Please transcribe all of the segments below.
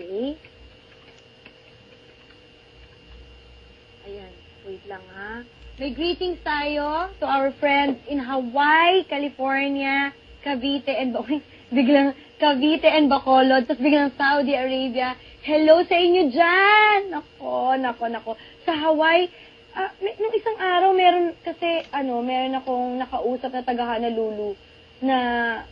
Okay. Ayan, wait lang ha. May greetings tayo to our friends in Hawaii, California, Cavite, and biglang Cavite and Bacolod, tapos biglang Saudi Arabia. Hello sa inyo dyan! Nako. Sa Hawaii, nung isang araw, meron akong nakausap na taga Honolulu na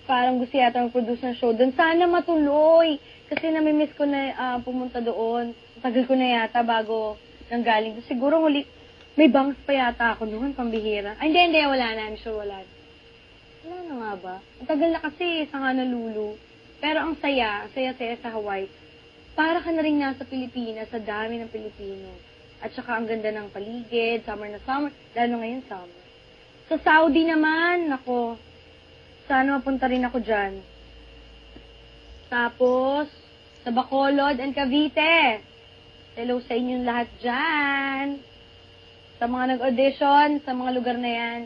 parang gusto yata mag-produce ng show doon. Sana matuloy! Kasi namimiss ko na pumunta doon. Tagal ko na yata bago nanggaling. Siguro may bangs pa yata ako noon, pambihira. Ay, hindi, wala na. I'm sure wala na. Wala na nga ba? Ang tagal na kasi sa Honolulu. Pero ang saya sa Hawaii. Para ka na rin nasa Pilipinas, sa dami ng Pilipino. At saka ang ganda ng paligid, summer na summer, lalo ngayon summer. Sa Saudi naman, nako, sana mapunta rin ako dyan. Tapos, sa Bacolod and Cavite. Hello sa inyong lahat dyan. Sa mga nag-audition, sa mga lugar na yan.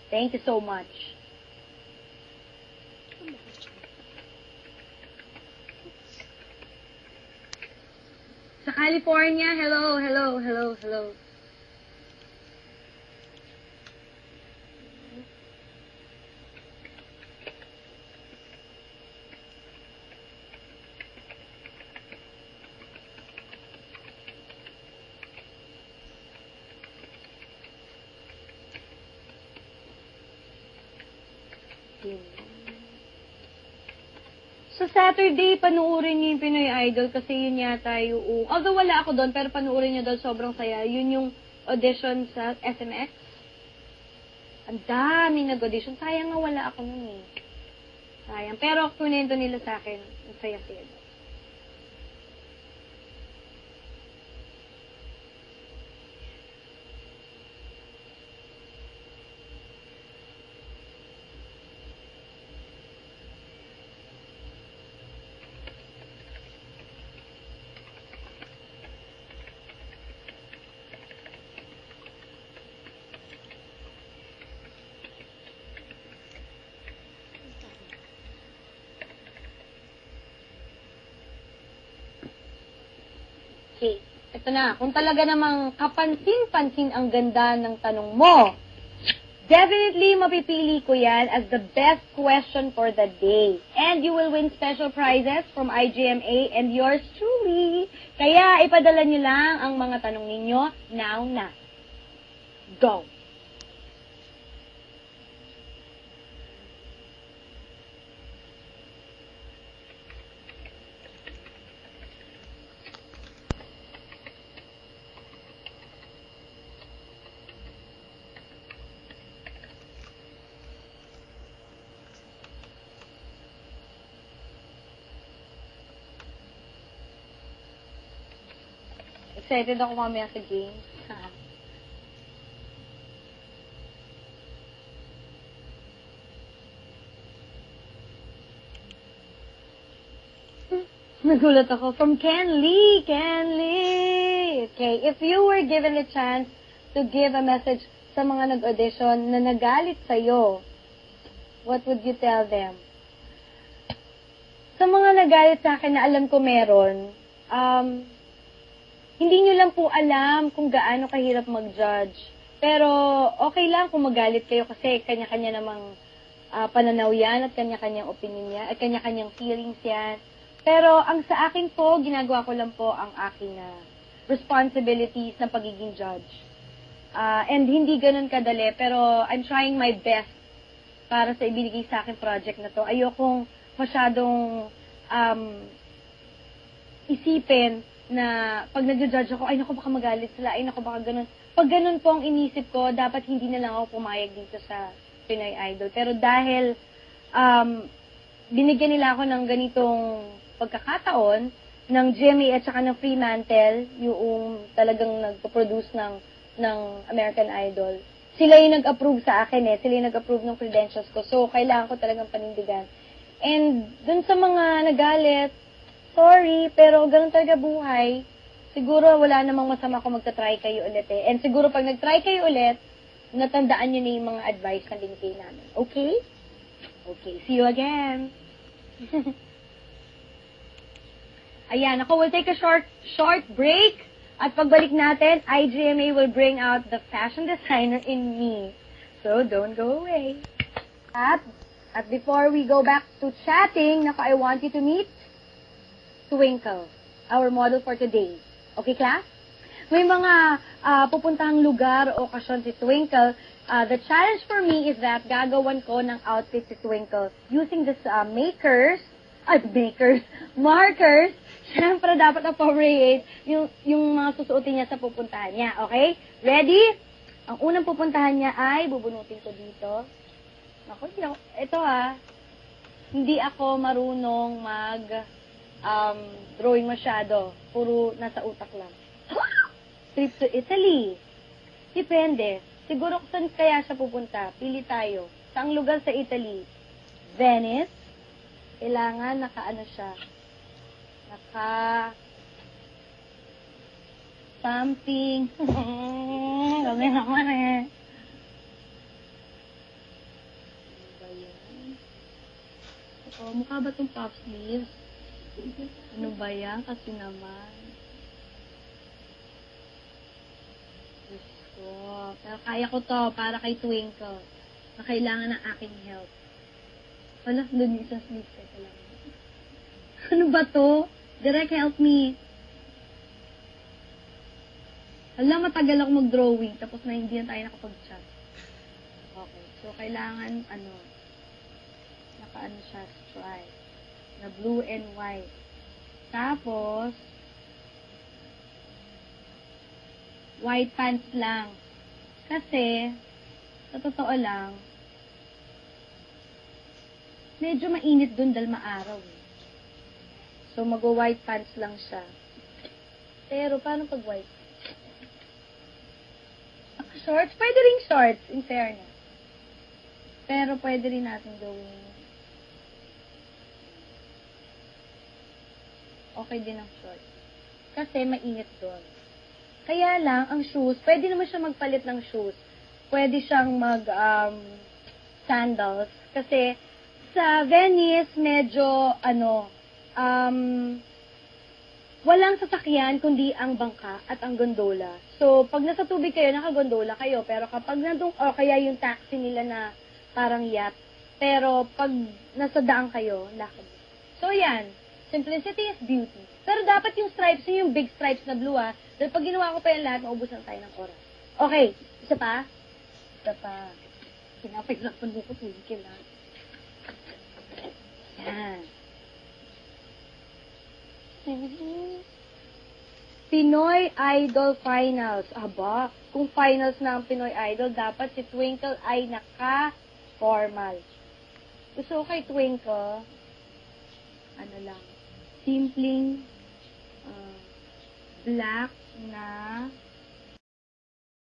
Thank you so much. Sa California, hello. So, Saturday, panuorin niyo yung Pinoy Idol kasi yun yata yung... Although wala ako doon, pero panuorin niyo doon, sobrang saya. Yun yung audition sa SMX. Ang dami nag-audition. Sayang nga wala ako noon eh. Sayang. Pero kunento nila sa akin, ang saya-saya. Okay, ito na. Kung talaga namang kapansin-pansin ang ganda ng tanong mo, definitely mapipili ko yan as the best question for the day. And you will win special prizes from IGMA and yours truly. Kaya ipadala nyo lang ang mga tanong ninyo now na. Go! Excited ako mamaya sa games. Nagulat ako. From Ken Lee. Okay, if you were given a chance to give a message sa mga nag-audition na nagalit sa'yo, what would you tell them? Sa mga nagalit sa akin na alam ko meron, hindi nyo lang po alam kung gaano kahirap mag-judge. Pero okay lang kung magalit kayo kasi kanya-kanya namang pananaw yan at kanya-kanyang opinion yan at kanya-kanyang feelings yan. Pero ang sa akin po, ginagawa ko lang po ang aking responsibilities ng pagiging judge. And hindi ganun kadali, pero I'm trying my best para sa ibinigay sa akin project na to. Ayokong masyadong isipin na pag nag-judge ako, ay naku baka magalit sila, ay naku baka ganun. Pag ganun po ang inisip ko, dapat hindi na lang ako pumayag dito sa Pinoy Idol. Pero dahil binigyan nila ako ng ganitong pagkakataon, ng GMA at saka ng Fremantle, yung talagang nagpo-produce ng American Idol, sila yung nag-approve sa akin eh. Sila yung nag-approve ng credentials ko. So, kailangan ko talagang panindigan. And dun sa mga nagalit, sorry, pero ganun talaga buhay. Siguro wala namang masama kung magta-try kayo ulit eh. And siguro pag nag-try kayo ulit, natandaan nyo na yung mga advice na binigay namin. Okay? Okay, see you again. Ayan, ako, we'll take a short break. At pagbalik natin, IGMA will bring out the fashion designer in me. So, don't go away. At before we go back to chatting, I want you to meet Twinkle, our model for today. Okay, class? May mga pupuntahang lugar o okasyon si Twinkle. The challenge for me is that gagawan ko ng outfit si Twinkle using this markers. Siyempre, dapat appropriate yung mga susuotin niya sa pupuntahan niya. Okay? Ready? Ang unang pupuntahan niya ay, bubunutin ko dito. Ako, hindi ako marunong drawing masyado. Puro nasa utak lang. Trip to Italy. Depende. Siguro kung saan kaya siya pupunta. Pili tayo. Saang lugar sa Italy? Venice. Kailangan siya. Something. Gawin naman eh. Ano ba yan? Mukha ba itong puff sleeves? Ano ba yan? Kasi naman. Diyos ko. Pero kaya ko to para kay Twinkle na kailangan ng aking help. Wala, doon yung isang sleeves ko kailangan. Ano ba to? Direk, help me. Alam, matagal ako mag-drawing, tapos na hindi na tayo nakapag-chat. Okay, so kailangan, siya, stripe. Na blue and white. Tapos, white pants lang. Kasi, sa totoo lang, medyo mainit dun dahil maaraw. So, mag-white pants lang siya. Pero, paano pag white? Shorts? Pwede rin shorts, in fairness. Pero, pwede rin natin gawin. Okay din ang shorts. Kasi, mainit doon. Kaya lang, ang shoes, pwede naman siya magpalit ng shoes. Pwede siyang sandals. Kasi, sa Venice, medyo, walang sasakyan kundi ang bangka at ang gondola. So, pag nasa tubig kayo, nakagondola kayo. Pero kapag o kaya yung taxi nila na parang yacht. Pero pag nasa daan kayo, lakad. So, yan. Simplicity is beauty. Pero dapat yung stripes, yung big stripes na blue, dahil pag ginawa ko pa yung lahat, maubusan tayo ng oras. Okay. Isa pa? Pinapahirapan mo ko, Twinkle, Yan. Pinoy Idol Finals. Aba, kung finals na ang Pinoy Idol, dapat si Twinkle ay naka-formal. Gusto ko kay Twinkle, simpleng black na